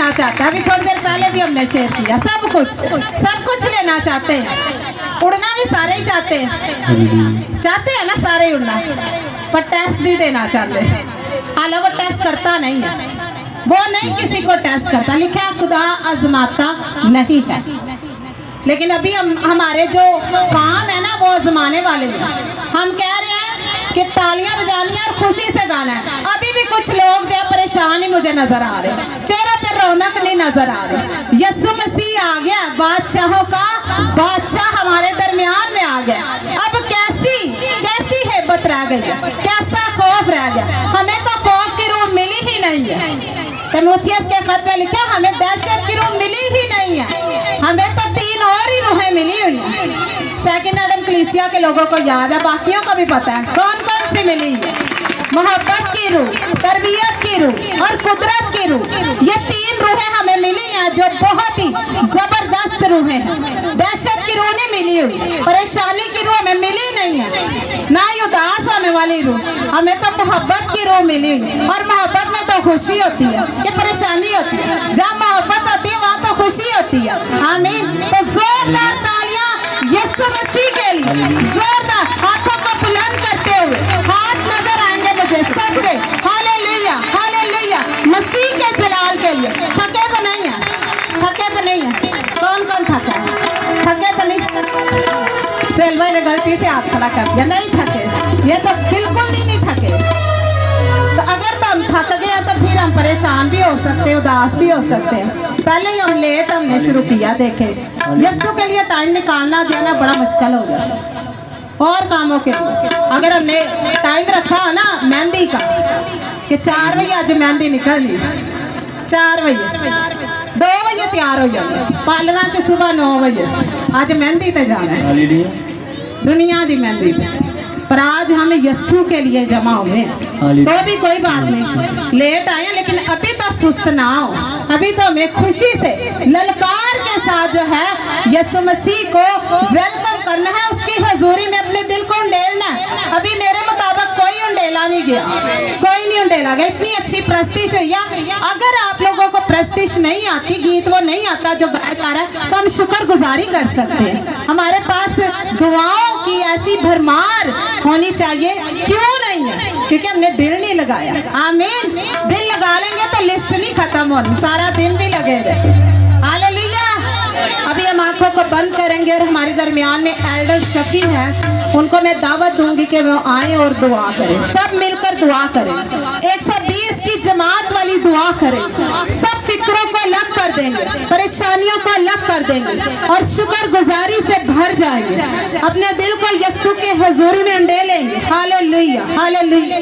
लेना चाहता है। अभी थोड़ी देर पहले भी हमने शेयर किया, सब कुछ लेना चाहते हैं। उड़ना भी सारे ही चाहते हैं ना, सारे उड़ना, पर टेस्ट नहीं देना चाहते। हालांकि वो टेस्ट करता नहीं है, वो नहीं किसी को टेस्ट करता। लिखा है खुदा आजमाता नहीं है, लेकिन अभी हमारे जो काम है ना वो आजमाने वाले हैं। हम कह रहे हैं कि तालियां बजानी और खुशी से गाना है। अभी भी कुछ लोग जो परेशान ही मुझे नजर आ रहे, चेहरे पर रौनक नहीं नजर आ रही। यीशु मसीह आ गया, बादशाहों का बादशाह हमारे दरमियान में आ गया। अब कैसी हेबत रह गई है, कैसा खौफ रह गया। हमें तो खौफ की रूह मिली ही नहीं है। तीमुथियुस के खत में लिखा हमें दहशत की रूह मिली ही नहीं है, हमें तो 3 और ही रूहें मिली हुई हैं। सेकंड एडम कलीसिया के लोगों को याद है, बाकियों को भी पता है कौन कौन सी मिली है। मोहब्बत की रूह, तरबियत की रूह और कुदरत की रूह, ये 3 रूहें हमें मिली हैं जो बहुत ही जबरदस्त रूहें हैं। दहशत की रूह नहीं मिली हुई, परेशानी की रूह हमें मिली नहीं है, ना ही उदास होने वाली रूह, हमें तो मोहब्बत की रूह मिली हुई। और मोहब्बत में तो खुशी होती है, ये परेशानी होती है। जहाँ मोहब्बत होती है वहाँ तो खुशी होती है। आमीन। तो जोरदार तालियां यीशु मसीह के लिए, जोरदार हाथों को बुलंद करते हुए, हाथ नजर आएंगे मुझे सबके। हालेलुया, हालेलुया, मसीह के जलाल के लिए। थके तो नहीं है, थके तो नहीं है। कौन कौन थका है? थके तो नहीं? सेल्वा ने गलती से हाथ खड़ा कर दिया, नहीं थके, ये तो बिल्कुल नहीं थके। तो अगर तो हम थक गए तो फिर हम परेशान भी हो सकते हैं, उदास भी हो सकते हैं। पहले ही हमने शुरू किया। देखें, यीशु के लिए टाइम निकालना देना बड़ा मुश्किल हो जाता है। और कामों के लिए अगर हमने टाइम रखा हो ना मेहंदी का कि 4 बजे आज मेहंदी निकलनी, 4 बजे 2 बजे तैयार हो जाए, पालना च सुबह 9 बजे आज मेहंदी पे जाना है, दुनिया की मेहंदी पे। पर आज हम यीशु के लिए जमा हुए तो भी कोई बात नहीं, लेट आए लेकिन अभी तो सुस्त ना हो। अभी तो हमें खुशी से ललकार के साथ जो है यीशु मसीह को वेलकम करना है, उसकी हजूरी में अपने दिल को उंडेलना है। अभी मेरे मुताबिक कोई उंडेला नहीं गया, कोई नहीं उंडेला गया। इतनी अच्छी प्रस्तिश हुई है। अगर आप लोगों को प्रस्तिश नहीं आती, गीत वो नहीं आता जो गायकार है, तो हम शुक्रगुजारी कर सकते हैं। हमारे पास दुआओं की ऐसी भरमार होनी चाहिए, क्यों नहीं है? क्योंकि हमने दिल नहीं लगाया। आमीन। दिल लगा लेंगे तो लिस्ट नहीं खत्म होनी, सारा दिन भी लगेगा। हालेलुया। अभी हम आंखों को बंद करेंगे और हमारे दरमियान में एल्डर शफी है, उनको मैं दावत दूंगी कि वो आए और दुआ करें। सब मिलकर दुआ करें, 120 की जमात वाली दुआ करें। सब फिक्रों को अलग कर देंगे, परेशानियों को अलग कर देंगे और शुक्रगुजारी से भर जाएंगे। अपने दिल को यीशु के हुजूरी में उंडेलेंगे। Hallelujah, hallelujah.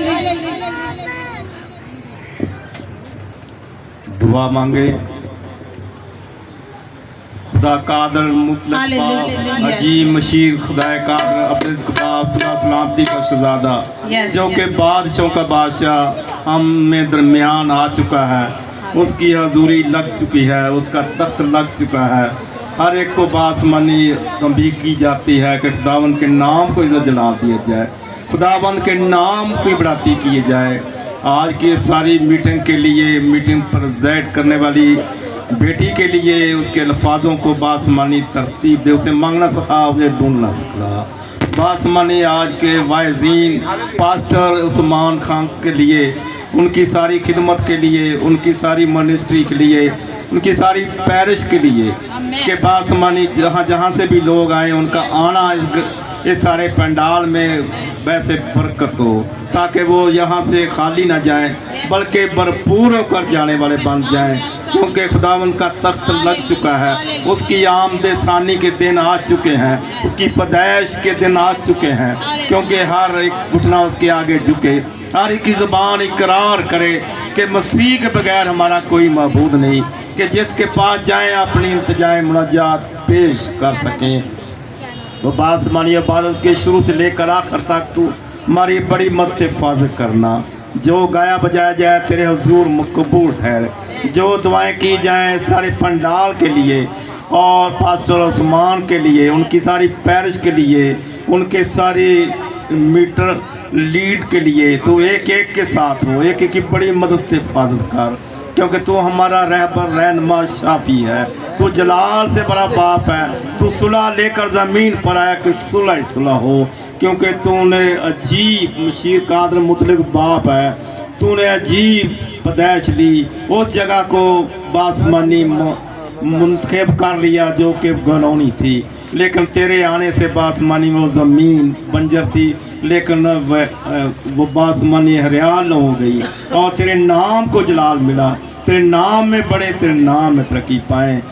दुआ मांगे। खुदा कादर मुतलक अजीम मशीर खुदा कादर अपने सलामती का शहजादा, जो कि बादशाहों का बादशाह हम में दरमियान आ चुका है, उसकी हजूरी लग चुकी है, उसका तख्त लग चुका है। हर एक को बासमानी तंबीह की जाती है कि खुदावंद के नाम को इज़्ज़त जला दिया जाए, खुदावंद के नाम की बढ़ाती किए जाए। आज की सारी मीटिंग के लिए, मीटिंग पर ज़ैड करने वाली बेटी के लिए उसके अल्फाजों को बासमानी तरतीब दे, उसे मांगना सिखा, उसे ढूंढना सिखा। बासमानी आज के वाइज़ीन पास्टर उस्मान खान के लिए, उनकी सारी खिदमत के लिए, उनकी सारी मिनिस्ट्री के लिए, उनकी सारी पैरिश के लिए कि बासमानी जहाँ से भी लोग आए उनका आना इस सारे पंडाल में वैसे बरकत हो, ताकि वो यहाँ से खाली ना जाएं बल्कि भरपूर होकर जाने वाले बन जाएं। क्योंकि खुदावंद का तख्त लग चुका है, उसकी आमदे सानी के दिन आ चुके हैं, उसकी पैदाइश के दिन आ चुके हैं। क्योंकि हर एक घुटना उसके आगे झुके, हर एक की ज़ुबान इकरार करे कि मसीह के बगैर हमारा कोई मबूद नहीं, कि जिसके पास जाएं अपनी इंतजाए मुनाजात पेश कर सकें। वो बासमानी इबादत के शुरू से लेकर आखिर तक तू हमारी बड़ी मदद हिफाजत करना। जो गाया बजाया जाए तेरे हुजूर मकबूल ठहरे, जो दुआएं की जाएं सारे पंडाल के लिए और पास्टर उस्मान के लिए, उनकी सारी पैरिश के लिए, उनके सारी मीटर लीड के लिए, तो एक एक के साथ हो, एक एक की बड़ी मदद से हिफाजत कर। क्योंकि तू हमारा रहबर रहनुमा शाफी है। तू जलाल से बड़ा बाप है। तू सुलह लेकर ज़मीन पर आया कि सुलह सुलह हो, क्योंकि तूने अजीब मशीर कादर मुतलक बाप है। तूने अजीब पैदाइश ली, उस जगह को बासमानी मुंतखब कर लिया जो कि गनौनी थी, लेकिन तेरे आने से बासमानी वो ज़मीन बंजर थी, लेकिन वो बासमानी हरियाल हो गई और तेरे नाम को जलाल मिला। तेरे नाम में बड़े, तेरे नाम में तरक्की पाए।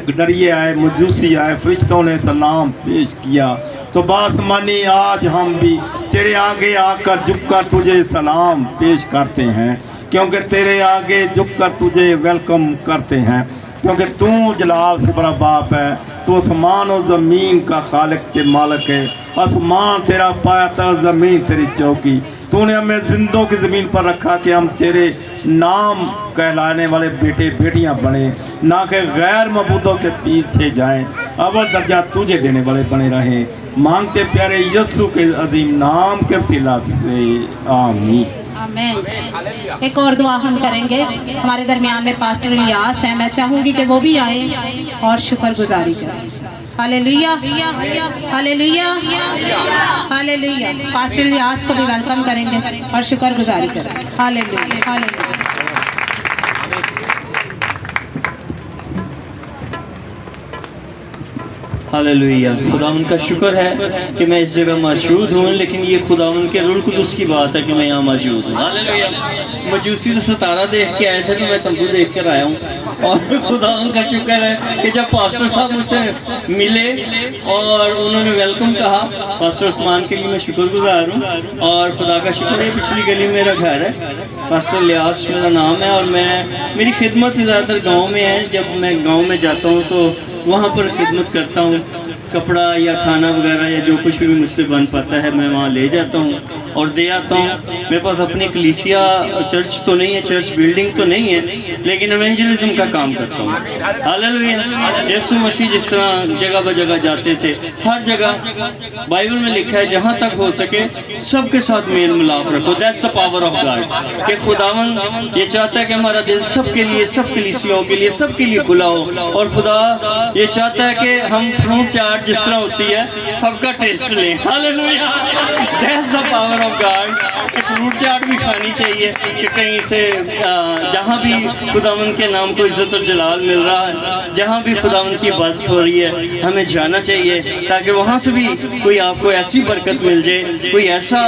डरिए आए, मजूसी आए, फरिश्तों ने सलाम पेश किया। तो बासमानी आज हम भी तेरे आगे आकर झुककर तुझे सलाम पेश करते हैं, क्योंकि तेरे आगे झुककर तुझे वेलकम करते हैं, क्योंकि तू जलाल से बड़ा बाप है। तू आसमान और ज़मीन का खालिक के मालिक है। आसमान तेरा पाया था, ज़मीन तेरी चौकी। तूने हमें जिंदों की ज़मीन पर रखा कि हम तेरे नाम कहलाने वाले बेटे बेटियां बने, ना कि गैर मबूदों के पीछे जाएं। अव्वल दर्जा तुझे देने वाले बने रहें। मांगते प्यारे यस्सु के अजीम नाम के वसीला से, आमीन। आमीन। एक और दुआ हम करेंगे। हमारे दरमियान में पास्टर इलियास हैं, मैं चाहूँगी कि वो भी आए और शुक्रगुजारी करें। Hallelujah, hallelujah, hallelujah. Pastor Ilyas को भी वेलकम करेंगे और शुक्रगुजारी करें। Hallelujah, hallelujah. हालेलुया। खुदावन का शुक्र है कि मैं इस जगह मौजूद हूँ, लेकिन ये खुदावन के रुल कुदस की बात है कि मैं यहाँ मौजूद हूँ। हालेलुया। मजूसी तो सितारा देख के आए थे, तो मैं तंबू देख कर आया हूँ। और खुदावन का शुक्र है कि जब पास्टर साहब मुझसे मिले और उन्होंने वेलकम कहा, पास्टर उस्मान के लिए मैं शुक्रगुजार हूँ। और खुदा का शुक्र है, पिछली गली में मेरा घर है, पास्टर इलियास मेरा नाम है, और मेरी खिदमत ज़्यादातर गाँव में है। जब मैं गाँव में जाता हूँ तो वहाँ पर खिदमत करता हूँ। कपड़ा या खाना वगैरह या जो कुछ भी मुझसे बन पाता है मैं वहाँ ले जाता हूँ और दे आता हूँ। मेरे पास अपनी कलीसिया चर्च तो नहीं है, चर्च बिल्डिंग तो नहीं है, लेकिन एवेंजलिज्म का काम करता हूँ। हालेलुया। यीशु मसीह जिस तरह जगह ब जगह जाते थे, हर जगह बाइबल में लिखा है जहाँ तक हो सके सबके साथ मेल मिलाप रखो। That's the power of God. कि खुदावंद ये चाहता है कि हमारा दिल सबके लिए, सब कलीसियाओं के लिए, सबके लिए खुला हो। और खुदा ये चाहता है कि हम फ्रूट चाट जिस तरह होती है सबका टेस्ट लें। Hallelujah. That's the power of God. Fruit chaat भी खानी चाहिए कि कहीं से जहाँ भी खुदावंद के नाम को इज्जत और जलाल मिल रहा है, जहाँ भी खुदावंद की इबादत हो रही है, हमें जाना चाहिए ताकि वहाँ से भी कोई आपको ऐसी बरकत मिल जाए, कोई ऐसा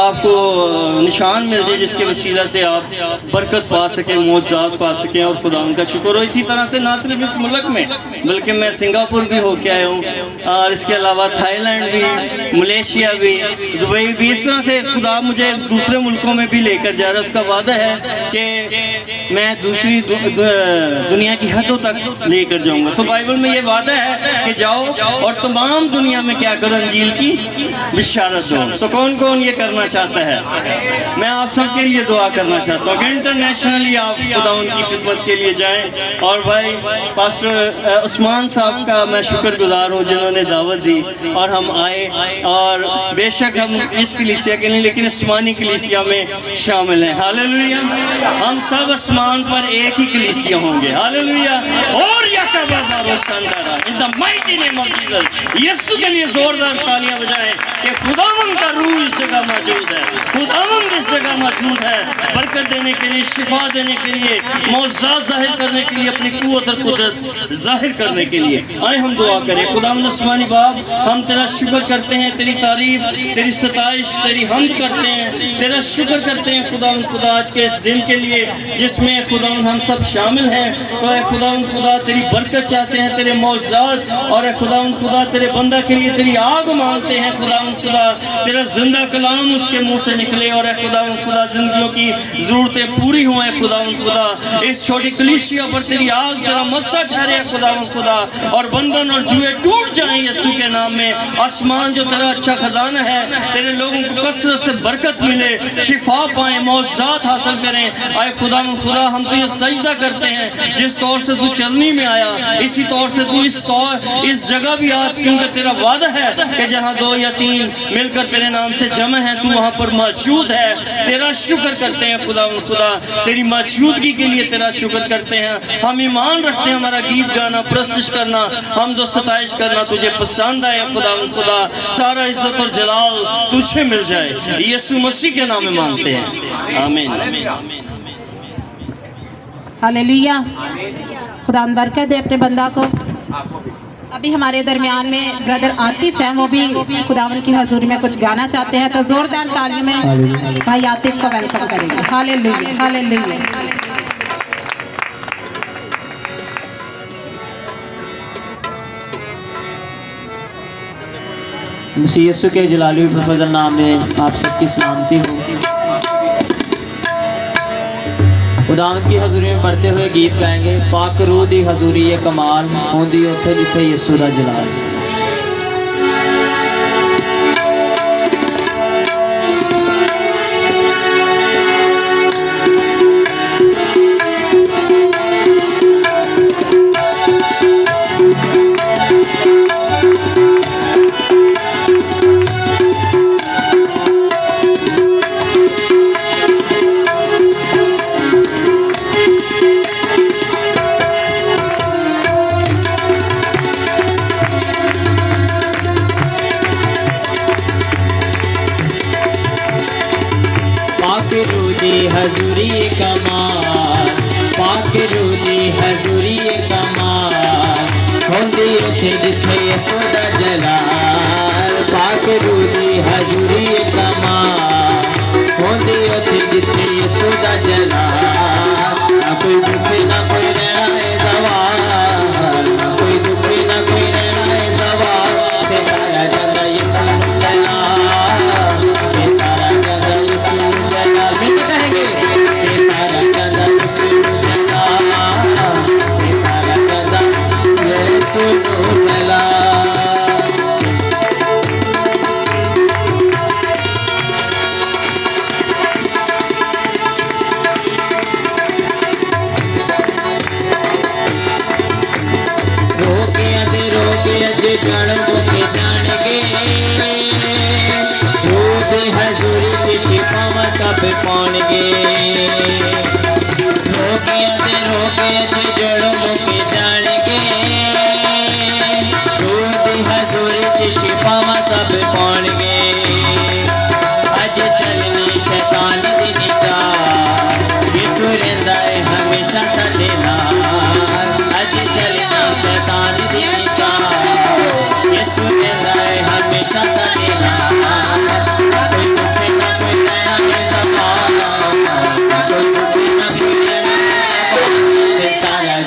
आपको निशान मिल जाए जिसके वसीला से आप बरकत पा सकें, मौजूद पा सकें और खुदावंद का शुक्र हो। इसी तरह से ना सिर्फ इस मुल्क में बल्कि मैं सिंगापुर भी होके आया हूँ, और इसके अलावा थाईलैंड भी, मलेशिया भी, दुबई भी। इस तरह से खुदा मुझे दूसरे मुल्कों में भी लेकर जा रहा है। उसका वादा है कि मैं दूसरी दुनिया की हदों तक लेकर जाऊंगा। सो बाइबल में ये वादा है कि जाओ और तमाम दुनिया में क्या करो, अंजील की बिशारत दो। तो कौन कौन ये करना चाहता है? मैं आप सबके लिए दुआ करना चाहता हूँ कि इंटरनेशनली आप खुदा उनकी खिदमत के लिए जाएं। और भाई पास्टर उस्मान साहब का मैं शुक्रगुजार हूँ जिन्होंने दावत दी और हम आए। और बेशक हम इस कलीसिया के लिए, लेकिन आसमानी कलीसिया में शामिल हैं। हालेलुया। हम सब आसमान पर एक ही कलीसिया होंगे। हालेलुया। और in the mighty name of Jesus, यीशु के लिए जोरदार तालियां बजाएं कि खुदावंद का रूह इस जगह मौजूद है। खुदावंद इस जगह मौजूद है बरकत देने के लिए, शिफा देने के लिए, मौजूद जाहिर करने के लिए, अपनी कुव्वत और कुदरत जाहिर करने के लिए। आए हम दुआ करें। खुदावंद आसमानी बाप, हम तेरा शुक्र करते हैं, तेरी तारीफ, तेरी सताइश, तेरी हम्द करते हैं, तेरा शुक्र करते हैं खुदावंद खुदा आज के इस दिन के लिए जिसमें खुदावंद हम सब शामिल हैं। तो खुदावंद खुदा तेरी बरकत चाहते हैं, तेरे मौजूद, और खुदावंद खुदा तेरे बंदा के लिए तेरी आग मांगते हैं। खुदावंद खुदा तेरा जिंदा कलाम उसके मुंह से निकले और खुदावंद खुदा जिंदगियों की जरूरतें पूरी हुए। खुदावंद खुदा इस छोटी कलीसिया पर तेरी आग, तेरा मस्सा ठहरे खुदावंद खुदा, और बंधन और जुए टूट जाएं यीशु के नाम में। आसमान जो तेरा अच्छा खजाना है, तेरे लोगों को कसरत से बरकत मिले, शिफा पाएं, मौजूद हासिल करें, आए खुदा हम तुझे सजदा करते हैं जिस तौर से तू चलनी में आया इसी तौर से तू इस जगह भी आ, क्योंकि तेरा वादा है कि जहाँ 2 या 3 मिलकर तेरे नाम से जमा है तू वहाँ पर मौजूद है। तेरा शुक्र करते हैं खुदा तेरी मौजूदगी के लिए तेरा शुक्र करते हैं। हम ईमान रखते हैं हमारा गीत गाना प्रस्तुत करना हम तो सताइश करना तुझे पसंद आए खुदा सारा इज्जत और जलाल तुझे मिल जाए यीशु मसीह के नाम में मांगते हैं आमीन। हालेलुया। खुदा बरकत दे अपने बंदा को। अभी हमारे दरमियान में ब्रदर आतिफ हैं, वो भी खुदावन की हजूरी में कुछ गाना चाहते हैं, तो जोरदार तालियों में भाई आतिफ को वेलकम करेंगे। Hallelujah hallelujah. मसीह यीशु के जलाली फजल नाम में आप सबकी सलामती हो। खुदावंद की हजूरी में बढ़ते हुए गीत गाएंगे। पाक रूह दी हजूरी ये कमाल होंदी उत्थे जिथे यीशु दा जलाल। हजूरी कमाल पाक रूदी हजूरी कमाल होंदी उथे जिथे यीशु दा जलाल। पाक रूदी हजूरी कमाल होंदी उथे जिथे यीशु दा जलाल। ना कोई दुख ना कोई रहना है सवाल, ना कोई दुख ना कोई रहना है सवाल। ते सारा जंदा यीशु जलाल, ते सारा जंदा यीशु जलाल। मिलके कहेंगे ते सारा जंदा यीशु जलाल, ते सारा जंदा यीशु जलाल। जण मुखे जान गे रूह हजूरी च शिफा सब पाउण गे। रोगियां च जण मुखे जान गे रूह हजूरी च शिफा सब पाउण गे। अज चलनी शैतान दी निचार यीशु रहिंदा है हमेशा साडे नाल। अज चलना शैतान दी निचार यीशु रहता है हमेशा साडे नाल। कोई दुख ना कोई रहना है सवाल, कोई दुख ना कोई रहना है सवाल। ते सारा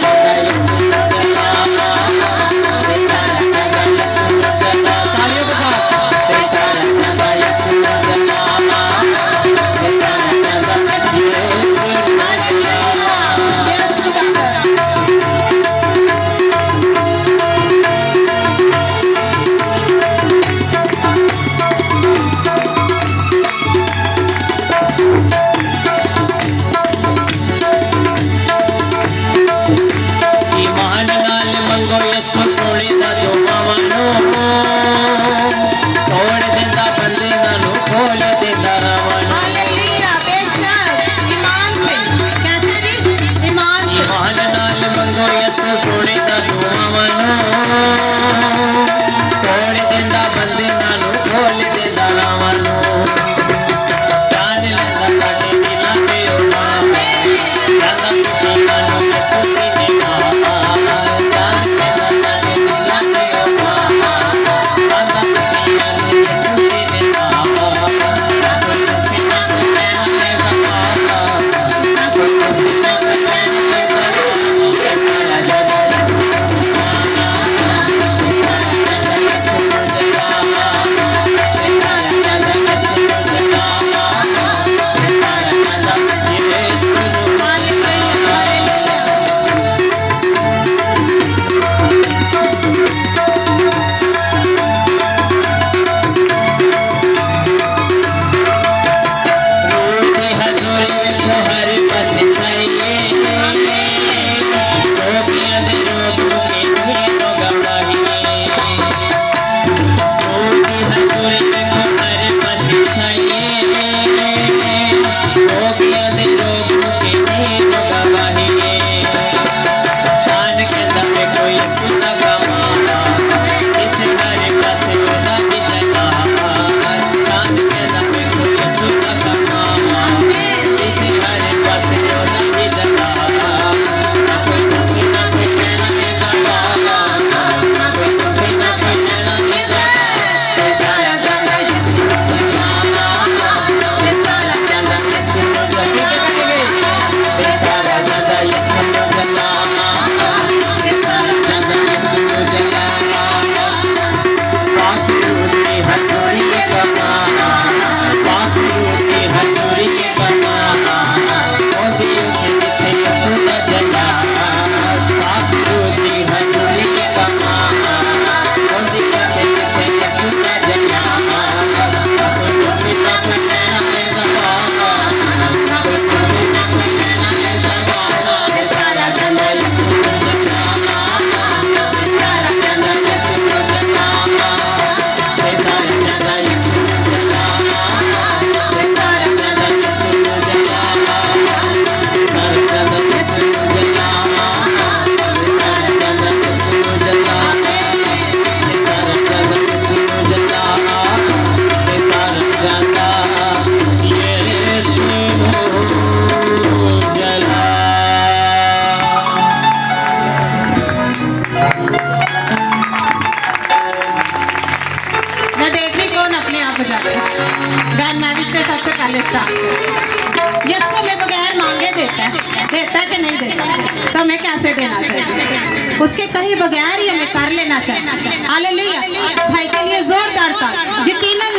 पहले स्टार्ट। यीशु में बगैर मांगे देता है कि नहीं देता, तो हमें कैसे देना चाहिए? उसके कहीं बगैर ही हमें कर लेना चाहिए। हालेलुया। भाई के लिए जोरदार ताली। यकीनन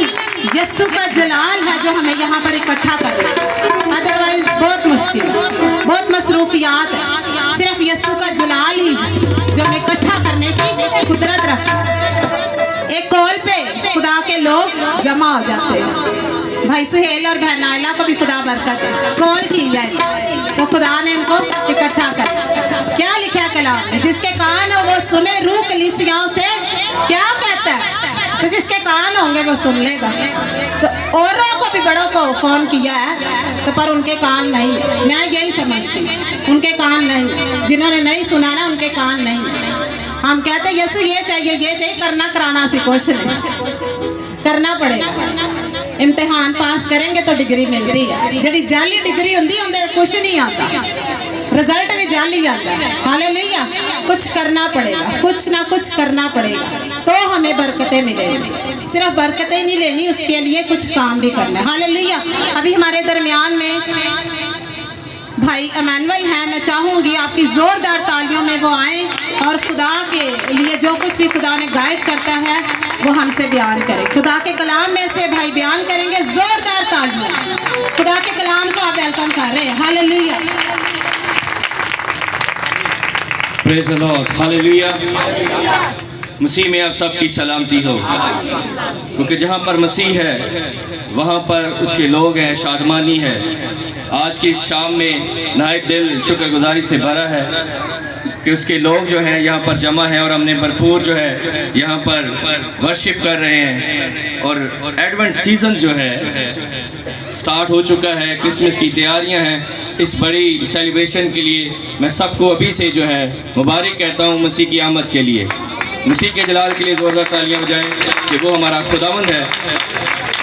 यीशु का जलाल है जो हमें यहाँ पर इकट्ठा कर रहा है, अदरवाइज बहुत मुश्किल, बहुत मसरूफियात है। सिर्फ यीशु का जलाल ही जो हमें इकट्ठा करने की कुदरत रखता है। एक कॉल पे खुदा के लोग जमा हो जाते हैं। भाई सुहेल और बहन नाइला को भी खुदा बरकत है, कॉल की जाए तो खुदा ने उनको इकट्ठा कर। क्या लिखा है कलाम में? जिसके कान हो वो सुने, रूह कलीसियाओं से क्या कहता है? तो जिसके कान होंगे वो सुन लेगा। तो औरों को भी बड़ों को फोन किया है तो पर उनके कान नहीं, मैं यही समझती हूँ, उनके कान नहीं। जिन्होंने नहीं सुना ना उनके कान नहीं। हम कहते हैं यीशु ये चाहिए करना कराना से कुछ नहीं, करना पड़ेगा। इम्तिहान पास करेंगे तो डिग्री मिलती है। जड़ी जाली डिग्री होंगी उनके कुछ नहीं आता, रिजल्ट भी जाली आता है। हालेलुया। कुछ करना पड़ेगा, कुछ ना कुछ करना पड़ेगा तो हमें बरकतें मिलेंगी। सिर्फ बरकतें नहीं लेनी, उसके लिए कुछ काम भी करना है। हालेलुया। अभी हमारे दरमियान में भाई अमैनुअल हैं। मैं चाहूँगी आपकी ज़ोरदार तालियों में वो आए और खुदा के लिए जो कुछ भी खुदा ने गाइड करता है वो हमसे बयान करें। खुदा के कलाम में से भाई बयान करेंगे। ज़ोरदार तालियां खुदा के कलाम को आप वेलकम कर रहे हैं। Hallelujah. Praise the lord. Hallelujah. मसीह में आप सबकी सलामती हो, क्योंकि जहाँ पर मसीह है वहाँ पर उसके लोग हैं, शादमानी है। आज की शाम में नहायत दिल शुक्रगुजारी से भरा है कि उसके लोग जो हैं यहाँ पर जमा हैं और हमने भरपूर जो है यहाँ पर वर्शिप कर रहे हैं। और एडवेंट सीज़न जो है स्टार्ट हो चुका है, क्रिसमस की तैयारियाँ हैं। इस बड़ी सेलिब्रेशन के लिए मैं सबको अभी से जो है मुबारक कहता हूँ मसीह की आमद के लिए। मसीह के जलाल के लिए ज़ोरदार तालियां बजाएं कि वो हमारा खुदावंद है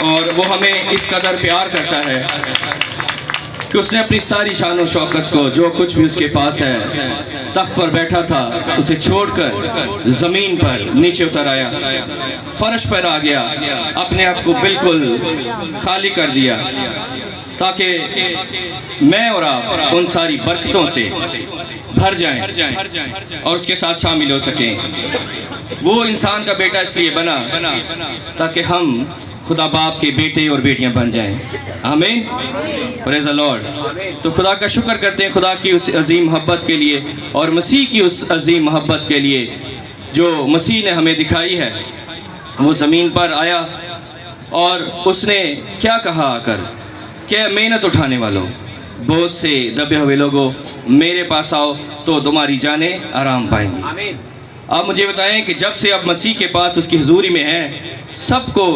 और वो हमें इस कदर प्यार करता है कि उसने अपनी सारी शान और शौकत को, जो कुछ भी उसके पास है, तख्त पर बैठा था उसे छोड़कर ज़मीन पर नीचे उतर आया, फर्श पर आ गया, अपने आप को बिल्कुल खाली कर दिया ताकि मैं और आप उन सारी बरकतों से भर जाएं और उसके साथ शामिल हो सकें। वो इंसान का बेटा इसलिए बना ताकि हम खुदा बाप के बेटे और बेटियां बन जाएं। आमीन। Praise the Lord. तो खुदा का शुक्र करते हैं, खुदा की उस अजीम मोहब्बत के लिए और मसीह की उस अजीम मोहब्बत के लिए जो मसीह ने हमें दिखाई है। वो ज़मीन पर आया और उसने क्या कहा आकर, क्या मेहनत उठाने वालों, बोझ से दबे हुए लोगों, मेरे पास आओ तो तुम्हारी जानें आराम पाएंगी। आप मुझे बताएं कि जब से आप मसीह के पास उसकी हुजूरी में हैं, सबको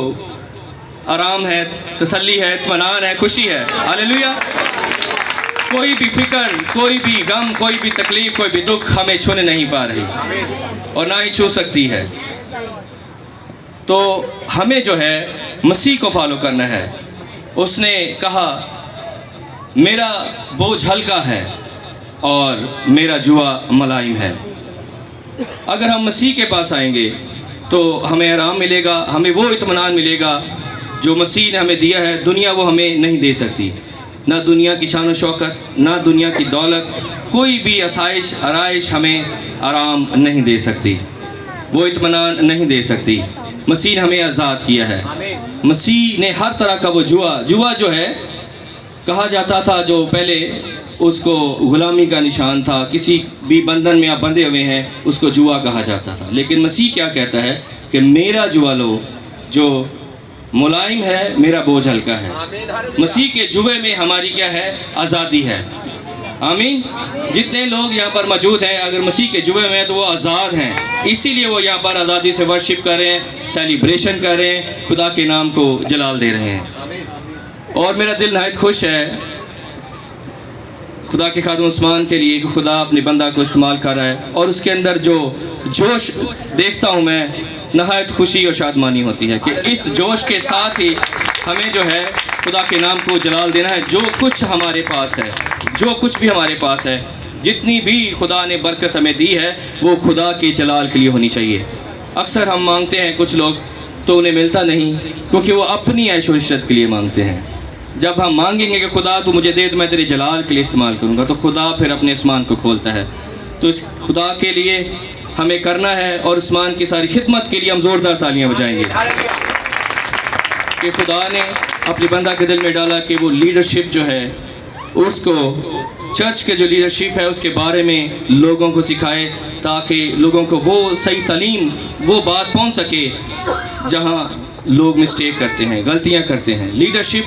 आराम है, तसल्ली है, इत्मीनान है, खुशी है। हालेलुया। कोई भी फिक्र, कोई भी गम, कोई भी तकलीफ, कोई भी दुख हमें छूने नहीं पा रही और ना ही छू सकती है। तो हमें जो है मसीह को फॉलो करना है। उसने कहा मेरा बोझ हल्का है और मेरा जुआ मुलायम है। अगर हम मसीह के पास आएंगे तो हमें आराम मिलेगा, हमें वो इत्मीनान मिलेगा जो मसीह ने हमें दिया है। दुनिया वो हमें नहीं दे सकती, ना दुनिया की शान और शौकत, ना दुनिया की दौलत, कोई भी आसाइश आराइश हमें आराम नहीं दे सकती, वो इत्मीनान नहीं दे सकती। मसीह ने हमें आज़ाद किया है। मसीह ने हर तरह का वो जुआ जो है कहा जाता था, जो पहले उसको गुलामी का निशान था, किसी भी बंधन में आप बंधे हुए हैं उसको जुआ कहा जाता था। लेकिन मसीह क्या कहता है कि मेरा जुआ लो जो मुलायम है, मेरा बोझ हल्का है। मसीह के जुए में हमारी क्या है? आज़ादी है। आमीन। जितने लोग यहाँ पर मौजूद हैं अगर मसीह के जुए में हैं तो वो आज़ाद हैं, इसीलिए वो यहाँ पर आज़ादी से वर्शिप कर रहे हैं, सेलिब्रेशन कर रहे हैं, खुदा के नाम को जलाल दे रहे हैं। और मेरा दिल नहायत खुश है खुदा के खादिम उस्मान के लिए कि खुदा अपने बंदा को इस्तेमाल कर रहा है और उसके अंदर जो जोश देखता हूँ मैं, नहायत खुशी और शादमानी होती है कि इस जोश के साथ ही हमें जो है खुदा के नाम को जलाल देना है। जो कुछ हमारे पास है, जो कुछ भी हमारे पास है, जितनी भी खुदा ने बरकत हमें दी है वो खुदा के जलाल के लिए होनी चाहिए। अक्सर हम मांगते हैं कुछ लोग तो उन्हें मिलता नहीं, क्योंकि वो अपनी ऐश और इश्रत के लिए मांगते हैं। जब हम मांगेंगे कि खुदा तू मुझे दे तो मैं तेरे जलाल के लिए इस्तेमाल करूँगा, तो खुदा फिर अपने आसमान को खोलता है। तो इस खुदा के लिए हमें करना है और उस्मान की सारी खिदमत के लिए हम ज़ोरदार तालियां बजाएंगे कि खुदा ने अपनी बंदा के दिल में डाला कि वो लीडरशिप जो है उसको, चर्च के जो लीडरशिप है उसके बारे में लोगों को सिखाए, ताकि लोगों को वो सही तालीम, वो बात पहुंच सके जहां लोग मिस्टेक करते हैं, गलतियां करते हैं। लीडरशिप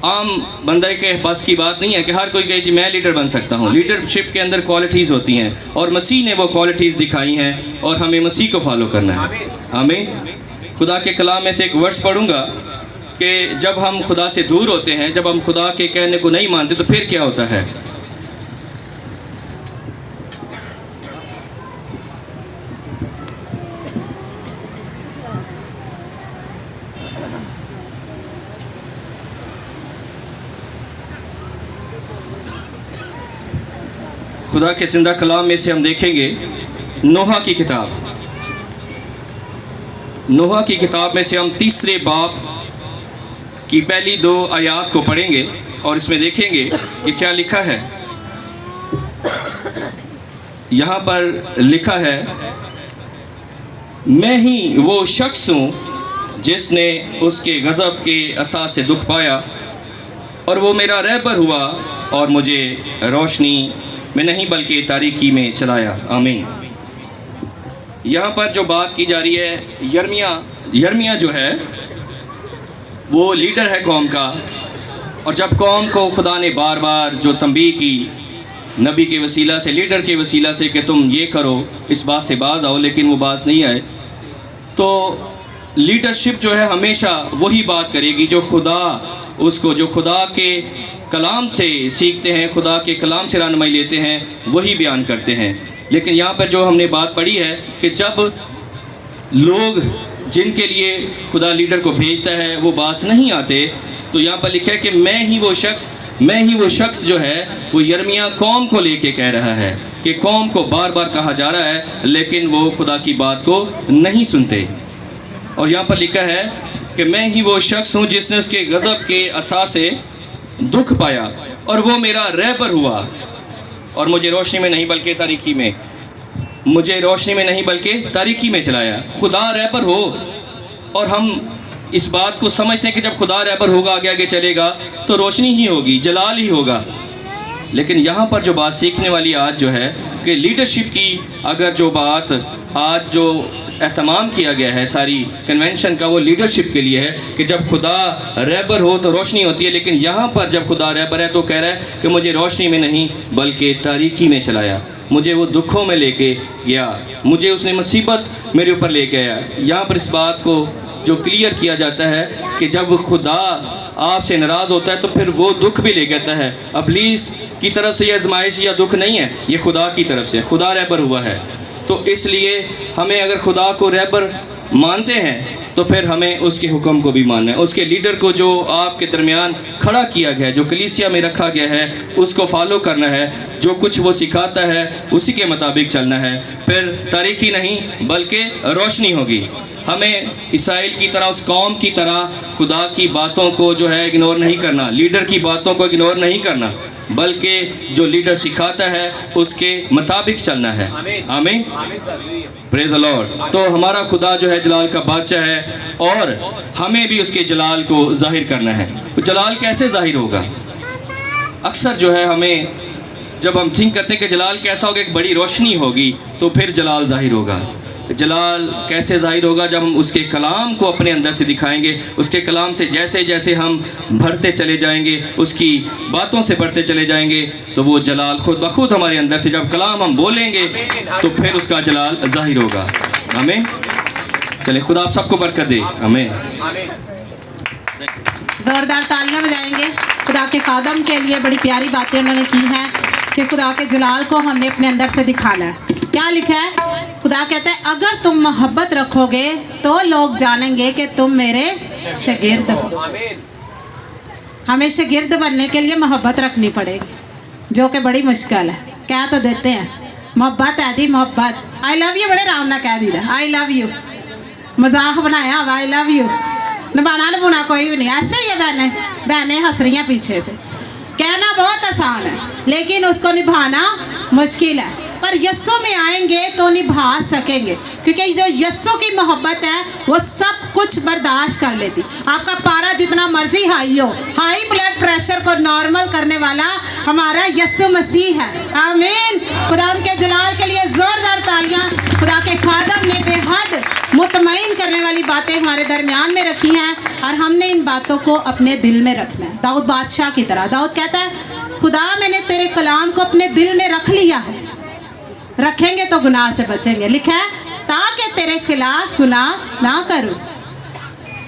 आम बंदे के पास की बात नहीं है कि हर कोई कहे जी मैं लीडर बन सकता हूँ। लीडरशिप के अंदर क्वालिटीज़ होती हैं और मसीह ने वो क्वालिटीज़ दिखाई हैं और हमें मसीह को फॉलो करना है। हमें खुदा के कलाम में से एक वर्ष पढ़ूंगा कि जब हम खुदा से दूर होते हैं, जब हम खुदा के कहने को नहीं मानते, तो फिर क्या होता है। खुदा के जिंदा कलाम में से हम देखेंगे नोहा की किताब, नोहा की किताब में से हम तीसरे बाब की पहली 2 आयात को पढ़ेंगे और इसमें देखेंगे कि क्या लिखा है। यहाँ पर लिखा है, मैं ही वो शख्स हूँ जिसने उसके गज़ब के असास से दुख पाया और वो मेरा रहबर हुआ और मुझे रोशनी में नहीं बल्कि तारीकी में चलाया। आमीन। यहाँ पर जो बात की जा रही है, यर्मिया जो है वो लीडर है कौम का, और जब कौम को खुदा ने बार बार जो तंबीह की नबी के वसीला से, लीडर के वसीला से कि तुम ये करो, इस बात से बाज आओ, लेकिन वो बाज नहीं आए, तो लीडरशिप जो है हमेशा वही बात करेगी जो खुदा उसको, जो खुदा के कलाम से सीखते हैं, खुदा के कलाम से रहनुमाई लेते हैं, वही बयान करते हैं। लेकिन यहाँ पर जो हमने बात पढ़ी है कि जब लोग जिनके लिए खुदा लीडर को भेजता है वो बास नहीं आते, तो यहाँ पर लिखा है कि मैं ही वो शख्स जो है वो यर्मिया कौम को लेके कह रहा है कि कौम को बार बार कहा जा रहा है लेकिन वो खुदा की बात को नहीं सुनते। और यहाँ पर लिखा है कि मैं ही वो शख्स हूँ जिसने उसके गज़ब के असास से दुख पाया और वो मेरा रहबर हुआ और मुझे रोशनी में नहीं बल्कि तारीकी में, मुझे रोशनी में नहीं बल्कि तारीकी में चलाया। खुदा रहबर हो और हम इस बात को समझते हैं कि जब खुदा रहबर होगा, आगे आगे चलेगा, तो रोशनी ही होगी, जलाल ही होगा। लेकिन यहाँ पर जो बात सीखने वाली आज जो है कि लीडरशिप की अगर जो बात आज जो एहतमाम किया गया है सारी कन्वेंशन का, वो लीडरशिप के लिए है कि जब खुदा रहबर हो तो रोशनी होती है। लेकिन यहाँ पर जब खुदा रहबर है तो कह रहा है कि मुझे रोशनी में नहीं बल्कि तारीकी में चलाया, मुझे वो दुखों में लेके गया, मुझे उसने मुसीबत मेरे ऊपर लेके आया। यहाँ पर इस बात को जो क्लियर किया जाता है कि जब खुदा आपसे नाराज़ होता है तो फिर वो दुख भी ले आता है। इब्लीस की तरफ से ये आजमाइश या दुख नहीं है, ये खुदा की तरफ से, खुदा रहबर हुआ है। तो इसलिए हमें अगर खुदा को रहबर मानते हैं तो फिर हमें उसके हुक्म को भी मानना है, उसके लीडर को जो आपके दरमियान खड़ा किया गया है, जो कलीसिया में रखा गया है, उसको फॉलो करना है, जो कुछ वो सिखाता है उसी के मुताबिक चलना है। फिर तारीकी नहीं बल्कि रोशनी होगी। हमें इसराइल की तरह, उस कौम की तरह खुदा की बातों को जो है इग्नोर नहीं करना, लीडर की बातों को इग्नोर नहीं करना, बल्कि जो लीडर सिखाता है उसके मुताबिक चलना है। आमीन, प्रेज द लॉर्ड। तो हमारा खुदा जो है जलाल का बादशाह है और हमें भी उसके जलाल को जाहिर करना है। तो जलाल कैसे जाहिर होगा? अक्सर जो है हमें जब हम थिंक करते हैं कि जलाल कैसा होगा, एक बड़ी रोशनी होगी तो फिर जलाल जाहिर होगा। जलाल कैसे जाहिर होगा? जब हम उसके कलाम को अपने अंदर से दिखाएंगे, उसके कलाम से जैसे जैसे हम भरते चले जाएंगे, उसकी बातों से बढ़ते चले जाएंगे, तो वो जलाल खुद ब खुद हमारे अंदर से, जब कलाम हम बोलेंगे तो फिर उसका जलाल जाहिर होगा। आमीन। चले, खुदा आप सबको बरकत दे। आमीन। जोरदार तालियां बजाएंगे खुदा के खादम के लिए। बड़ी प्यारी बातें उन्होंने की हैं कि खुदा के जलाल को हमने अपने अंदर से दिखाना है। क्या लिखा है? खुदा कहता है अगर तुम मोहब्बत रखोगे तो लोग जानेंगे कि तुम मेरे शागिर्द हो। हमें शागिर्द बनने के लिए मोहब्बत रखनी पड़ेगी, जो कि बड़ी मुश्किल है। कह तो देते हैं मोहब्बत है जी, मोहब्बत, आई लव यू बड़े आराम ना कह दी, आई लव यू, मजाक बनाया हुआ आई लव यू, निभाना निभाना कोई भी नहीं। ऐसे ही है बहनें हंस रही हैं पीछे से। कहना बहुत आसान है लेकिन उसको निभाना मुश्किल है। पर यस्सु में आएंगे तो निभा सकेंगे, क्योंकि जो यस्सु की मोहब्बत है वो सब कुछ बर्दाश्त कर लेती। आपका पारा जितना मर्जी हाई हो, हाई ब्लड प्रेशर को नॉर्मल करने वाला हमारा यस्सु मसीह है। आमीन। खुदा के जलाल के लिए जोरदार तालियां। खुदा के खादम ने बेहद मुतमईन करने वाली बातें हमारे दरमियान में रखी हैं और हमने इन बातों को अपने दिल में रखना है। दाऊद बादशाह की तरह दाऊद कहता है, खुदा मैंने तेरे कलाम को अपने दिल में रख लिया है। रखेंगे तो गुनाह से बचेंगे। लिखा है ताकि तेरे खिलाफ गुनाह ना करूं।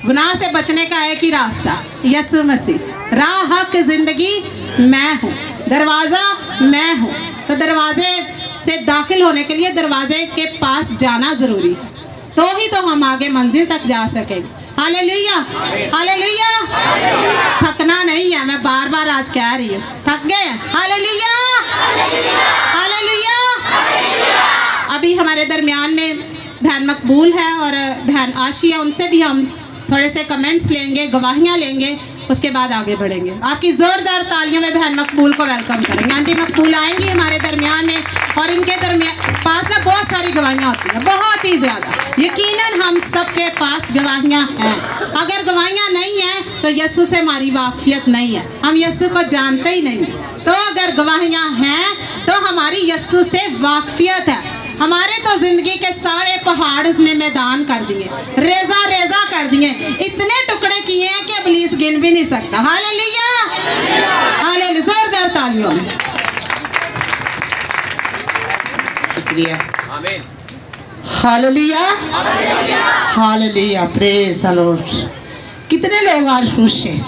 गुनाह से बचने का एक ही रास्ता, यीशु मसीह। राह हक जिंदगी मैं हूँ, दरवाज़ा मैं हूँ। तो दरवाजे से दाखिल होने के लिए दरवाजे के पास जाना ज़रूरी है, तो ही तो हम आगे मंजिल तक जा सकेंगे। Hallelujah hallelujah. थकना नहीं है, मैं बार बार आज कह रही हूँ, थक गए। Hallelujah hallelujah. अभी हमारे दरमियान में बहन मकबूल है और बहन आशिया, उनसे भी हम थोड़े से कमेंट्स लेंगे, गवाहियाँ लेंगे, उसके बाद आगे बढ़ेंगे। आपकी ज़ोरदार तालियों में बहन मकबूल को वेलकम करेंगे। आंटी मकबूल आएंगी हमारे दरमियान में और इनके पास ना बहुत सारी गवाहियाँ होती हैं, बहुत ही ज़्यादा। यकीनन हम सबके पास गवाहियाँ हैं। अगर गवाहियाँ नहीं हैं तो यीशु से हमारी वाकफियत नहीं है, हम यीशु को जानते ही नहीं। तो अगर गवाहियाँ हैं तो हमारी यीशु से वाकफियत है। हमारे तो ज़िंदगी के सारे पहाड़ उसने मैदान कर दिए, रेजा रेजा कर दिए, इतने टुकड़े किए हैं कि इब्लीस गिन भी नहीं सकता। Hallelujah hallelujah. जोरदार तालियों में। शुक्रिया। Hallelujah hallelujah. Praise the Lord. कितने लोग आज खुश हैं?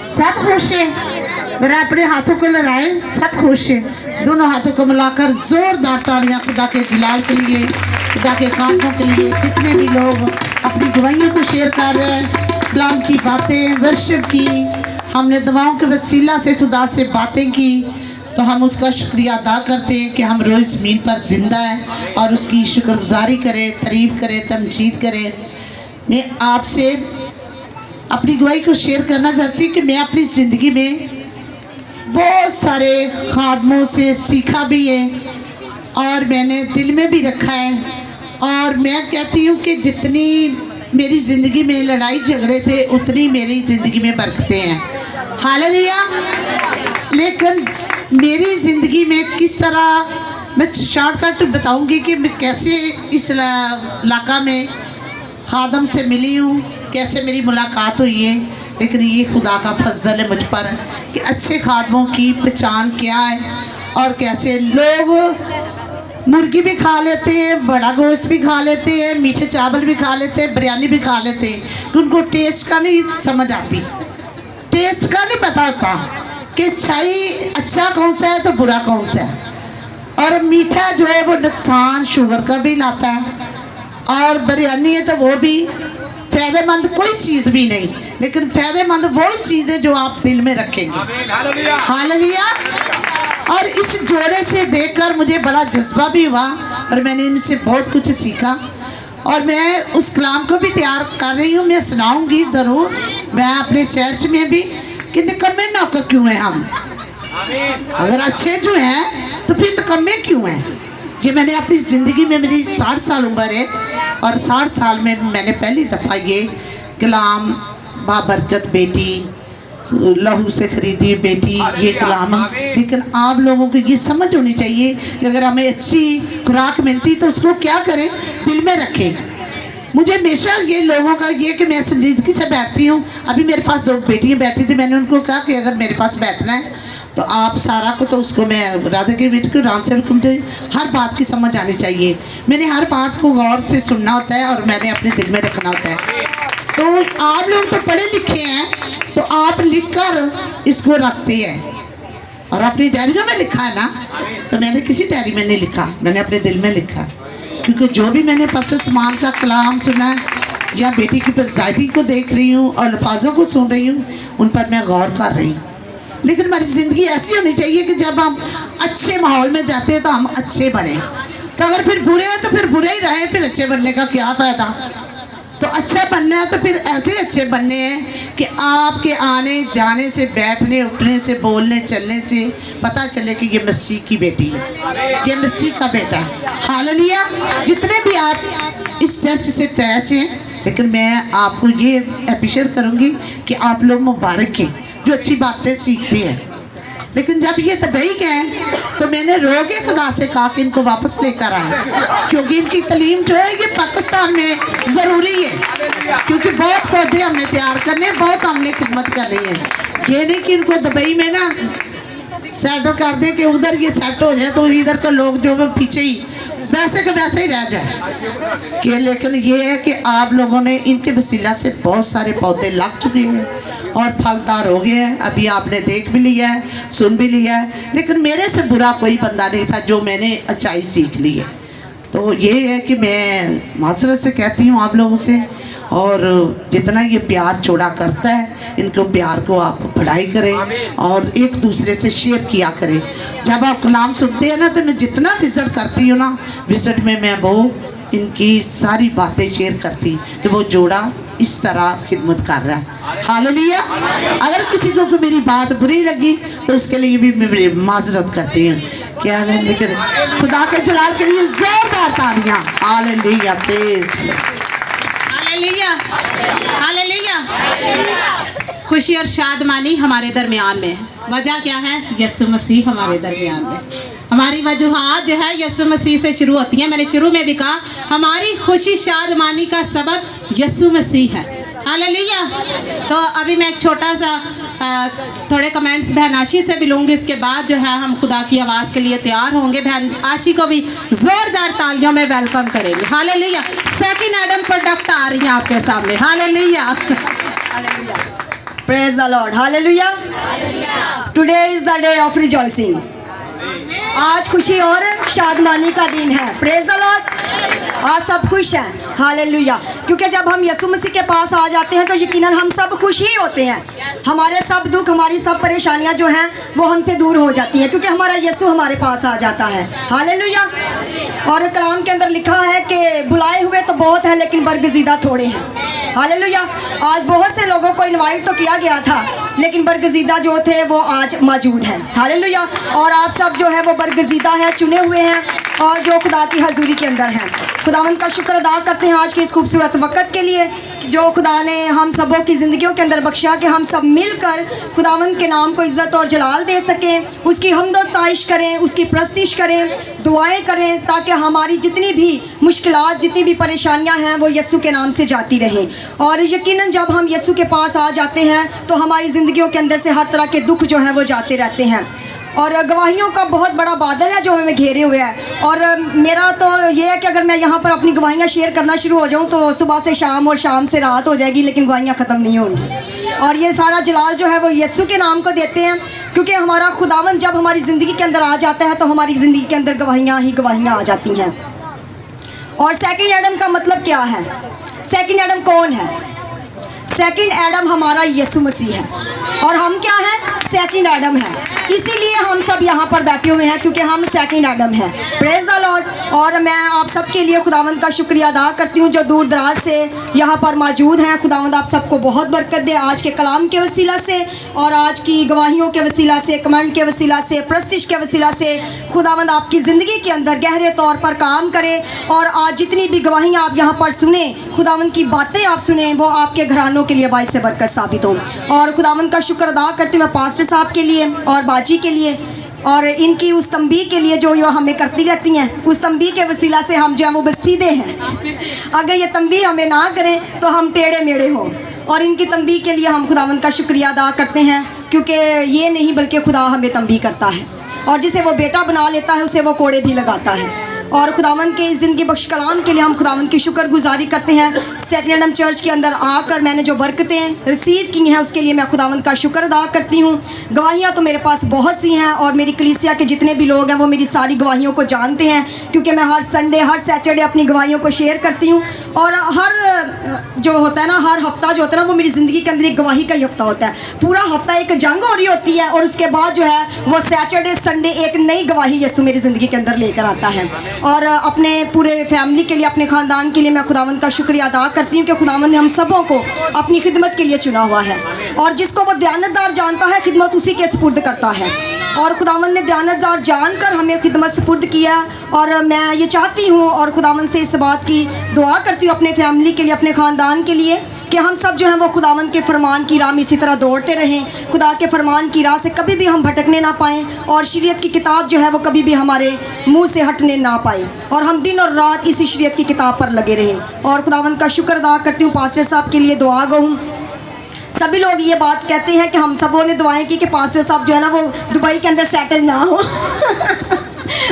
सब खुश हैं। मेरा अपने हाथों को लड़ाए, सब खुश हैं। दोनों हाथों को मिलाकर जोरदार तालियां खुदा के जलाल के लिए, खुदा के कामों के लिए। जितने भी लोग अपनी गवाहियों को शेयर कर रहे हैं, कलाम की बातें, वर्शिप की, हमने दुआओं के वसीला से खुदा से बातें की, तो हम उसका शुक्रिया अदा करते हैं कि हम रोज़ ज़मीन पर ज़िंदा हैं और उसकी शुक्रगुजारी करें, तारीफ़ करें, तमजीद करें। मैं आपसे अपनी गवाही को शेयर करना चाहती हूँ कि मैं अपनी ज़िंदगी में बहुत सारे खादमों से सीखा भी है और मैंने दिल में भी रखा है। और मैं कहती हूँ कि जितनी मेरी ज़िंदगी में लड़ाई झगड़े थे उतनी मेरी ज़िंदगी में बरकतें हैं। हालेलुया। लेकिन मेरी ज़िंदगी में किस तरह, मैं शॉर्टकट बताऊँगी कि मैं कैसे इस इलाका में खादम से मिली हूँ, कैसे मेरी मुलाकात हुई है। लेकिन ये खुदा का फजल है मुझ पर कि अच्छे खादमों की पहचान क्या है और कैसे लोग मुर्गी भी खा लेते हैं, बड़ा गोश्त भी खा लेते हैं, मीठे चावल भी खा लेते हैं, बिरयानी भी खा लेते हैं, कि उनको टेस्ट का नहीं समझ आती, टेस्ट का नहीं पता होता कि चाय अच्छा कौन सा है तो बुरा कौन सा है। और मीठा जो है वो नुकसान शुगर का भी लाता है, और बिरयानी है तो वो भी फ़ायदेमंद कोई चीज़ भी नहीं, लेकिन फ़ायदेमंद वही चीज़ है जो आप दिल में रखेंगे। हालेलुया। और इस जोड़े से देखकर मुझे बड़ा जज्बा भी हुआ और मैंने इनसे बहुत कुछ सीखा और मैं उस कलाम को भी तैयार कर रही हूँ। मैं सुनाऊंगी ज़रूर मैं अपने चर्च में भी कि निकम्मे नौकर क्यों हैं हम, अगर अच्छे जो हैं तो फिर निकम्मे क्यों हैं। ये मैंने अपनी ज़िंदगी में, मेरी 60 साल उम्र है और 60 साल में मैंने पहली दफ़ा ये कलाम बाबरकत बेटी, लहू से खरीदी बेटी, ये कलाम। लेकिन आप लोगों को ये समझ होनी चाहिए कि अगर हमें अच्छी खुराक मिलती तो उसको क्या करें, दिल में रखें। मुझे हमेशा ये लोगों का ये कि मैं संजीदगी से बैठती हूँ। अभी मेरे पास 2 बेटियाँ बैठी थी, मैंने उनको कहा कि अगर मेरे पास बैठना है तो आप सारा को, तो उसको मैं राधा की बेटी को राम से मुझे हर बात की समझ आनी चाहिए। मैंने हर बात को गौर से सुनना होता है और मैंने अपने दिल में रखना होता है। तो आप लोग तो पढ़े लिखे हैं तो आप लिखकर इसको रखते हैं और अपनी डायरियों में लिखा है ना, तो मैंने किसी डायरी में नहीं लिखा, मैंने अपने दिल में लिखा। क्योंकि जो भी मैंने पास्टर उस्मान का कलाम सुना या बेटी की पर्सनैलिटी को देख रही हूँ और अल्फाजों को सुन रही हूँ, उन पर मैं गौर कर रही हूँ। लेकिन हमारी ज़िंदगी ऐसी होनी चाहिए कि जब हम अच्छे माहौल में जाते हैं तो हम अच्छे बने, तो अगर फिर बुरे हैं तो फिर बुरे ही रहे, फिर अच्छे बनने का क्या फ़ायदा। तो अच्छा बनना है तो फिर ऐसे अच्छे बनने हैं कि आपके आने जाने से, बैठने उठने से, बोलने चलने से पता चले कि ये मसीह की बेटी है, ये मसीह का बेटा है। हालेलुया। जितने भी आप इस चर्च से अटैच हैं, लेकिन मैं आपको ये अप्रिशिएट करूँगी कि आप लोग मुबारक हैं जो अच्छी बातें सीखते हैं। लेकिन जब ये दुबई गए तो मैंने रो के खुदा से कहा कि इनको वापस लेकर आए, क्योंकि इनकी तालीम जो है ये पाकिस्तान में ज़रूरी है, क्योंकि बहुत पौधे हमने तैयार करने, बहुत हमने खिदमत करनी है। ये नहीं कि इनको दुबई में ना सेटल कर दें कि उधर ये सेट हो जाए तो इधर के लोग जो वो पीछे ही वैसे के वैसे ही रह जाए कि। लेकिन ये है कि आप लोगों ने इनके वसीला से बहुत सारे पौधे लग चुके हैं और फलदार हो गए हैं। अभी आपने देख भी लिया है, सुन भी लिया है, लेकिन मेरे से बुरा कोई बंदा नहीं था जो मैंने अच्छाई सीख ली है। तो ये है कि मैं माजरत से कहती हूँ आप लोगों से, और जितना ये प्यार चौड़ा करता है, इनको प्यार को आप बढ़ाई करें और एक दूसरे से शेयर किया करें। जब आप कलाम सुनते हैं ना, तो मैं जितना विज़िट करती हूँ ना, विज़िट में मैं वो इनकी सारी बातें शेयर करती कि वो जोड़ा इस तरह खिदमत कर रहा है। हालेलुया। अगर किसी को मेरी बात बुरी लगी तो उसके लिए भी मैं माजरत करती हूँ, क्या है, लेकिन खुदा के जलाल के लिए जोरदार तालियां। Hallelujah, praise hallelujah, hallelujah. खुशी और शादमानी हमारे दरमियान में है। वजह क्या है? यीशु मसीह हमारे दरमियान में। हमारी वजूहात जो है यीशु मसीह से शुरू होती हैं। मैंने शुरू में भी कहा हमारी खुशी शादमानी का सबब यीशु मसीह है। हालेलुया। तो अभी मैं एक छोटा सा थोड़े कमेंट्स बहन आशी से भी लूँगी, इसके बाद जो है हम खुदा की आवाज़ के लिए तैयार होंगे। बहन आशी को भी ज़ोरदार तालियों में वेलकम करेंगे। हालेलुया। सेकंड एडम प्रोडक्ट आ रही है आपके सामने। Hallelujah. Praise the Lord. Hallelujah. Today is the day of rejoicing. आज खुशी और शादमानी का दिन है। Praise the Lord. आज सब खुश हैं। हालेलुया। क्योंकि जब हम यीशु मसीह के पास आ जाते हैं तो यकीनन हम सब खुश ही होते हैं। हमारे सब दुख, हमारी सब परेशानियां जो हैं वो हमसे दूर हो जाती हैं, क्योंकि हमारा यीशु हमारे पास आ जाता है। हालेलुया। और कलाम के अंदर लिखा है कि बुलाए हुए तो बहुत है लेकिन बरगजीदा थोड़े हैं। हालेलुया। आज बहुत से लोगों को इनवाइट तो किया गया था, लेकिन बरगजीदा जो थे वो आज मौजूद हैं। हालेलुया। और आप सब जो है वो बरगजीदा हैं, चुने हुए हैं, और जो खुदा की हजूरी के अंदर हैं। खुदावंद का शुक्र अदा करते हैं आज के इस खूबसूरत वक़्त के लिए जो खुदा ने हम सबों की ज़िंदगियों के अंदर बख्शा कि हम सब मिलकर खुदावंद के नाम को इज़्ज़त और जलाल दे सकें, उसकी हम्द और साइश करें, उसकी प्रस्तिश करें, दुआएं करें, ताकि हमारी जितनी भी मुश्किलात, जितनी भी परेशानियां हैं वो यीशु के नाम से जाती रहें। और यकीनन जब हम यीशु के पास आ जाते हैं तो हमारी ज़िंदगियों के अंदर से हर तरह के दुख जो हैं वो जाते रहते हैं। और गवाहियों का बहुत बड़ा बादल है जो हमें घेरे हुए है। और मेरा तो ये है कि अगर मैं यहाँ पर अपनी गवाहियाँ शेयर करना शुरू हो जाऊँ तो सुबह से शाम और शाम से रात हो जाएगी, लेकिन गवाहियाँ ख़त्म नहीं होंगी। और ये सारा जलाल जो है वो यीशु के नाम को देते हैं, क्योंकि हमारा खुदावंद जब हमारी ज़िंदगी के अंदर आ जाता है तो हमारी ज़िंदगी के अंदर गवाहियाँ ही गवाहियाँ आ जाती हैं। और सेकंड एडम का मतलब क्या है? सेकंड एडम कौन है? सेकंड एडम हमारा यीशु मसीह है, और हम क्या हैं? सेकंड एडम है। इसीलिए हम सब यहाँ पर बैठे हुए हैं, क्योंकि हम सेकंड एडम हैं। Praise the Lord. और मैं आप सबके लिए खुदावंद का शुक्रिया अदा करती हूँ जो दूर दराज से यहाँ पर मौजूद हैं। खुदावंद आप सबको बहुत बरकत दे आज के कलाम के वसीला से, और आज की गवाहियों के वसीला से, कमेंट के वसीला से, प्रस्तिश के वसीला से। खुदावंद आपकी ज़िंदगी के अंदर गहरे तौर पर काम करे, और आज जितनी भी गवाहियाँ आप यहाँ पर सुने, खुदावंद की बातें आप सुने, वो आपके घरानों के लिए बाइस से बरकत साबित हो। और खुदावंद का शुक्र अदा करती हूँ मैं पास्टर साहब के लिए और बाजी के लिए, और इनकी उस तंबीह के लिए जो हमें करती रहती हैं। उस तंबीह के वसीला से हम जो है वो बस सीधे हैं। अगर ये तंबीह हमें ना करें तो हम टेढ़े मेढ़े हों, और इनकी तंबीह के लिए हम खुदावंद का शुक्रिया अदा करते हैं, क्योंकि ये नहीं बल्कि खुदा हमें तंबीह करता है, और जिसे वो बेटा बना लेता है उसे वो कोड़े भी लगाता है। और खुदावंद के इस ज़िंदगी बख्श कलाम के लिए हम खुदावंद की शुक्रगुजारी करते हैं। सेकंड एडम चर्च के अंदर आकर मैंने जो बरकतें रिसीव की हैं उसके लिए मैं खुदावंद का शुक्र अदा करती हूँ। गवाहियाँ तो मेरे पास बहुत सी हैं, और मेरी कलीसिया के जितने भी लोग हैं वो मेरी सारी गवाहियों को जानते हैं, क्योंकि मैं हर संडे, हर सैटरडे अपनी गवाहियों को शेयर करती हूँ। और हर जो होता है ना, हर हफ्ता जो होता है ना, वो मेरी ज़िंदगी के अंदर एक गवाही का ही हफ्ता होता है। पूरा हफ्ता एक जंग हो रही होती है, और उसके बाद जो है वो सैटरडे संडे एक नई गवाही यीशु मेरी ज़िंदगी के अंदर लेकर आता है। और अपने पूरे फैमिली के लिए, अपने ख़ानदान के लिए मैं खुदावंद का शुक्रिया अदा करती हूँ कि खुदावंद ने हम सबों को अपनी खिदमत के लिए चुना हुआ है, और जिसको वो दयानतदार जानता है खिदमत उसी के सुपुर्द करता है, और खुदावंद ने दयानतदार जानकर हमें खिदमत सुपुर्द किया। और मैं ये चाहती हूँ और खुदावंद से इस बात की दुआ करती हूँ अपने फैमिली के लिए, अपने ख़ानदान के लिए, कि हम सब जो हैं वो खुदावंद के फरमान की राह में इसी तरह दौड़ते रहें, खुदा के फरमान की राह से कभी भी हम भटकने ना पाएँ, और शरीयत की किताब जो है वो कभी भी हमारे मुंह से हटने ना पाए, और हम दिन और रात इसी शरीयत की किताब पर लगे रहें। और खुदावंद का शुक्र अदा करती हूँ पास्टर साहब के लिए दुआ गो हूँ। सभी लोग ये बात कहते हैं कि हम सबों ने दुआएं की कि पास्टर साहब जो है ना वो दुबई के अंदर सेटल ना हो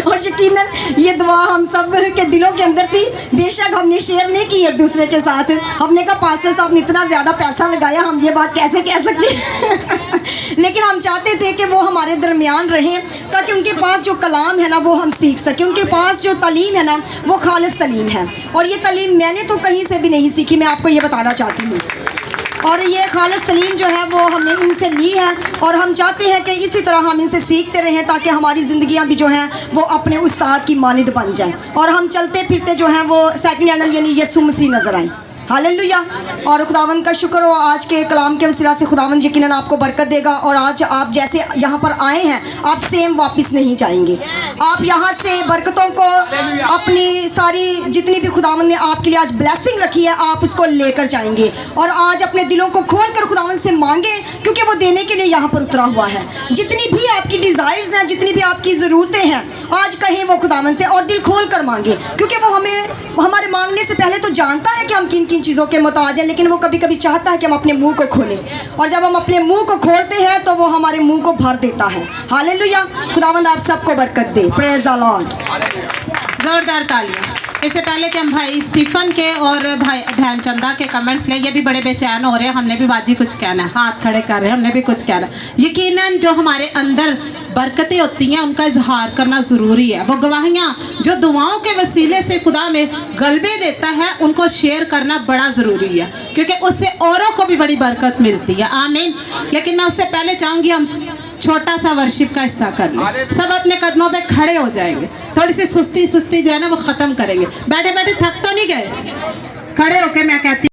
और यकीनन ये दुआ हम सब के दिलों के अंदर थी। बेशक हमने शेयर नहीं की एक दूसरे के साथ, हमने कहा पास्टर साहब ने इतना ज़्यादा पैसा लगाया, हम ये बात कैसे कह सकते लेकिन हम चाहते थे कि वो हमारे दरमियान रहें, ताकि उनके पास जो कलाम है ना वो हम सीख सकें। उनके पास जो तालीम है ना वो खालिस तालीम है, और ये तालीम मैंने तो कहीं से भी नहीं सीखी, मैं आपको ये बताना चाहती हूँ। और ये खालिस तालीम जो है वो हमने इनसे ली है, और हम चाहते हैं कि इसी तरह हम इनसे सीखते रहें, ताकि हमारी ज़िंदगियां भी जो हैं वो अपने उस्ताद की मानिंद बन जाएं, और हम चलते फिरते जो हैं वो सेकंड हैंडल यानी यीशु मसीह नज़र आएँ। हालेलुया। और खुदावंद का शुक्र हो, आज के कलाम के वसीला से खुदावंद यकीनन आपको बरकत देगा, और आज आप जैसे यहाँ पर आए हैं आप सेम वापस नहीं जाएंगे। आप यहाँ से बरकतों को, अपनी सारी जितनी भी खुदावंद ने आपके लिए आज ब्लेसिंग रखी है, आप उसको लेकर जाएंगे, और आज अपने दिलों को खोल कर खुदावंद से मांगे, क्योंकि वो देने के लिए यहाँ पर उतरा हुआ है। जितनी भी आपकी डिज़ायर्स हैं, जितनी भी आपकी ज़रूरतें हैं, आज कहें वो खुदावंद से, और दिल खोल कर मांगे, क्योंकि वो हमें हमारे मांगने से पहले तो जानता है कि हम किन किन चीज़ों के मोहताज हैं, लेकिन वो कभी कभी चाहता है कि हम अपने मुंह को खोलें, और जब हम अपने मुंह को खोलते हैं तो वो हमारे मुंह को भर देता है। हालेलुया। खुदावंद आप सबको बरकत दे। Praise the Lord. जोरदार तालियां। इससे पहले कि हम भाई स्टीफन के और भाई ध्यान चंदा के कमेंट्स लें, ये भी बड़े बेचैन हो रहे हैं, हमने भी बाजी कुछ कहना है, हाथ खड़े कर रहे हैं, हमने भी कुछ कहना है। यकीनन जो हमारे अंदर बरकतें होती हैं उनका इजहार करना ज़रूरी है। वो गवाहियाँ जो दुआओं के वसीले से खुदा में गलबे देता है उनको शेयर करना बड़ा ज़रूरी है, क्योंकि उससे औरों को भी बड़ी बरकत मिलती है। आमीन। लेकिन मैं उससे पहले चाहूँगी हम छोटा सा वर्शिप का हिस्सा कर लें। सब अपने कदमों पे खड़े हो जाएंगे, थोड़ी सी सुस्ती जो है ना वो ख़त्म करेंगे। बैठे बैठे थक तो नहीं गए? खड़े होके मैं कहती